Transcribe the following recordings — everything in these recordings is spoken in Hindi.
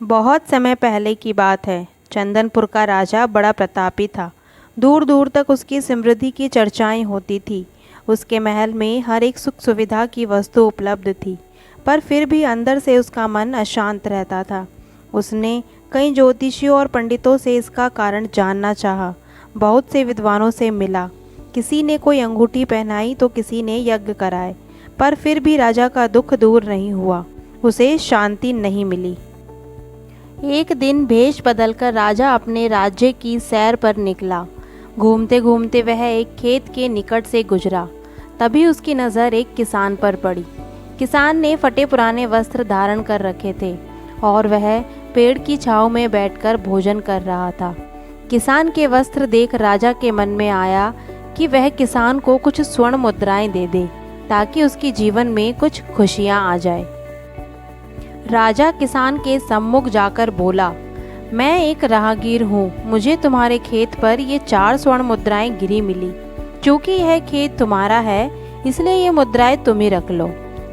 बहुत समय पहले की बात है। चंदनपुर का राजा बड़ा प्रतापी था। दूर दूर तक उसकी समृद्धि की चर्चाएं होती थी। उसके महल में हर एक सुख सुविधा की वस्तु उपलब्ध थी, पर फिर भी अंदर से उसका मन अशांत रहता था। उसने कई ज्योतिषियों और पंडितों से इसका कारण जानना चाहा। बहुत से विद्वानों से मिला। किसी ने कोई अंगूठी पहनाई तो किसी ने यज्ञ कराए, पर फिर भी राजा का दुख दूर नहीं हुआ। उसे शांति नहीं मिली। एक दिन भेष बदलकर राजा अपने राज्य की सैर पर निकला। घूमते घूमते वह एक खेत के निकट से गुजरा। तभी उसकी नज़र एक किसान पर पड़ी। किसान ने फटे पुराने वस्त्र धारण कर रखे थे और वह पेड़ की छांव में बैठकर भोजन कर रहा था। किसान के वस्त्र देख राजा के मन में आया कि वह किसान को कुछ स्वर्ण मुद्राएं दे दे, ताकि उसके जीवन में कुछ खुशियां आ जाए। राजा किसान के सम्मुख जाकर बोला, मैं एक राहगीर हूँ। मुझे तुम्हारे खेत पर ये 4 स्वर्ण मुद्राएं गिरी मिली। चूँकि यह खेत तुम्हारा है, इसलिए ये मुद्राएं तुम ही रख लो।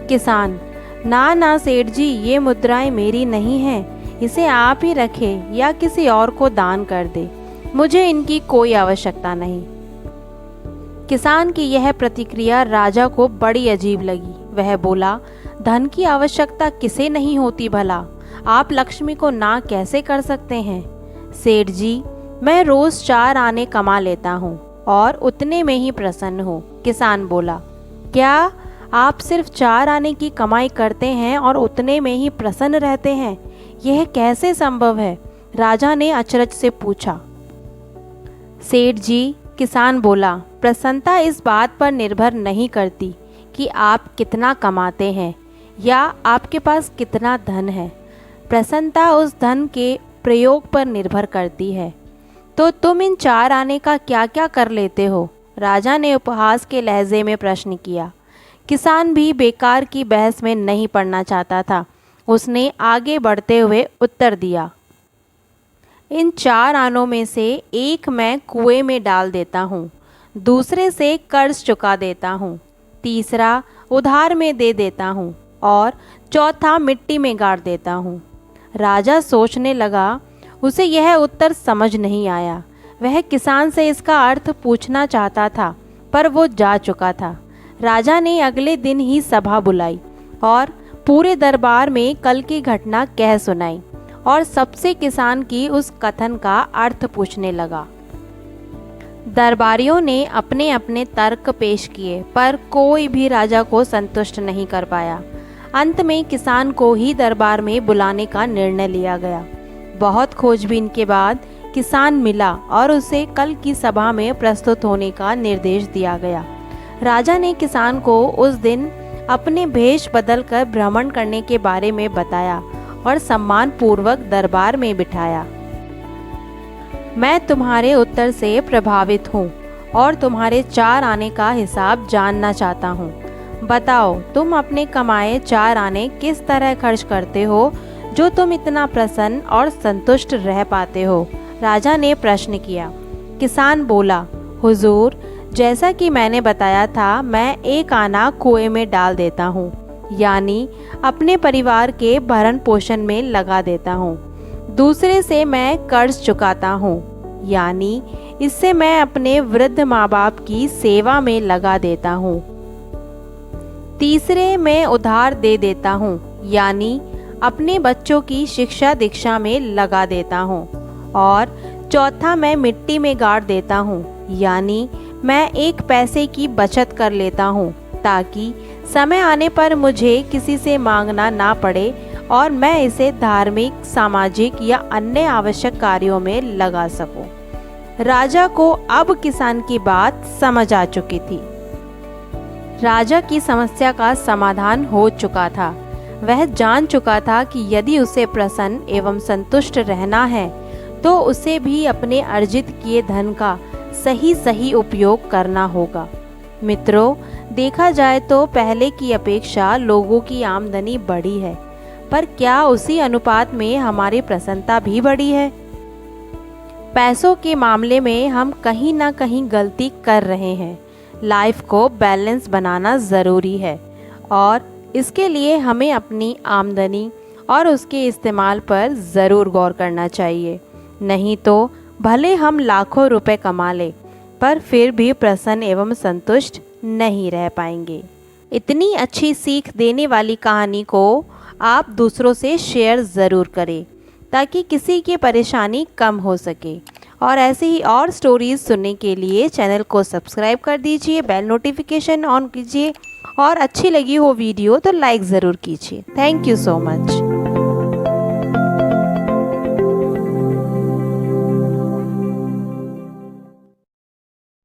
किसान, ना ना सेठ जी, ये मुद्राएं मेरी नहीं हैं। इसे आप ही रखें या किसी और को दान कर दे। मुझे इनकी कोई आवश्यकता नहीं। किसान की यह प्रतिक्रिया राजा को बड़ी अजीब लगी। वह बोला, धन की आवश्यकता किसे नहीं होती भला? आप लक्ष्मी को ना कैसे कर सकते हैं? सेठ जी, मैं रोज 4 आने कमा लेता हूँ और उतने में ही प्रसन्न हूँ। किसान बोला, क्या आप सिर्फ 4 आने की कमाई करते हैं और उतने में ही प्रसन्न रहते हैं? यह कैसे संभव है? राजा ने अचरज से पूछा। सेठ जी, किसान बोला, प्रसन्नता इस बात पर निर्भर नहीं करती कि आप कितना कमाते हैं या आपके पास कितना धन है। प्रसन्नता उस धन के प्रयोग पर निर्भर करती है। तो तुम इन 4 आने का क्या क्या कर लेते हो? राजा ने उपहास के लहजे में प्रश्न किया। किसान भी बेकार की बहस में नहीं पड़ना चाहता था। उसने आगे बढ़ते हुए उत्तर दिया, इन 4 आनों में से एक मैं कुएं में डाल देता हूँ, दूसरे से कर्ज चुका देता हूँ, तीसरा उधार में दे देता हूँ और चौथा मिट्टी में गाड़ देता हूँ। राजा सोचने लगा। उसे यह उत्तर समझ नहीं आया। वह किसान से इसका अर्थ पूछना चाहता था, पर वो जा चुका था। राजा ने अगले दिन ही सभा बुलाई और पूरे दरबार में कल की घटना कह सुनाई और सबसे किसान की उस कथन का अर्थ पूछने लगा। दरबारियों ने अपने अपने तर्क पेश किए, पर कोई भी राजा को संतुष्ट नहीं कर पाया। अंत में किसान को ही दरबार में बुलाने का निर्णय लिया गया। बहुत खोजबीन के बाद किसान मिला और उसे कल की सभा में प्रस्तुत होने का निर्देश दिया गया। राजा ने किसान को उस दिन अपने भेष बदलकर भ्रमण करने के बारे में बताया और सम्मान पूर्वक दरबार में बिठाया। मैं तुम्हारे उत्तर से प्रभावित हूँ और तुम्हारे 4 आने का हिसाब जानना चाहता हूँ। बताओ, तुम अपने कमाए 4 आने किस तरह खर्च करते हो, जो तुम इतना प्रसन्न और संतुष्ट रह पाते हो? राजा ने प्रश्न किया। किसान बोला, हुजूर, जैसा कि मैंने बताया था, मैं 1 आना कुएं में डाल देता हूँ, यानी अपने परिवार के भरण पोषण में लगा देता हूँ। दूसरे से मैं कर्ज चुकाता हूँ, यानी इससे मैं अपने वृद्ध माँ बाप की सेवा में लगा देता हूँ। तीसरे मैं उधार दे देता हूँ, यानी अपने बच्चों की शिक्षा दीक्षा में लगा देता हूँ। और चौथा मैं मिट्टी में गाड़ देता हूँ, यानी मैं 1 पैसे की बचत कर लेता हूँ, ताकि समय आने पर मुझे किसी से मांगना ना पड़े और मैं इसे धार्मिक, सामाजिक या अन्य आवश्यक कार्यों में लगा सकूं। राजा को अब किसान की बात समझ आ चुकी थी। राजा की समस्या का समाधान हो चुका था। वह जान चुका था कि यदि उसे प्रसन्न एवं संतुष्ट रहना है, तो उसे भी अपने अर्जित किए धन का सही उपयोग करना होगा। मित्रों, देखा जाए तो पहले की अपेक्षा लोगों की आमदनी बढ़ी है, पर क्या उसी अनुपात में हमारी प्रसन्नता भी बढ़ी है? पैसों के मामले में हम कहीं ना कहीं गलती कर रहे हैं। लाइफ को बैलेंस बनाना ज़रूरी है और इसके लिए हमें अपनी आमदनी और उसके इस्तेमाल पर ज़रूर गौर करना चाहिए। नहीं तो भले हम लाखों रुपए कमा लें, पर फिर भी प्रसन्न एवं संतुष्ट नहीं रह पाएंगे। इतनी अच्छी सीख देने वाली कहानी को आप दूसरों से शेयर ज़रूर करें, ताकि किसी की परेशानी कम हो सके। और ऐसे ही और स्टोरीज़ सुनने के लिए चैनल को सब्सक्राइब कर दीजिए, बेल नोटिफिकेशन ऑन कीजिए और अच्छी लगी हो वीडियो तो लाइक ज़रूर कीजिए। Thank you so much.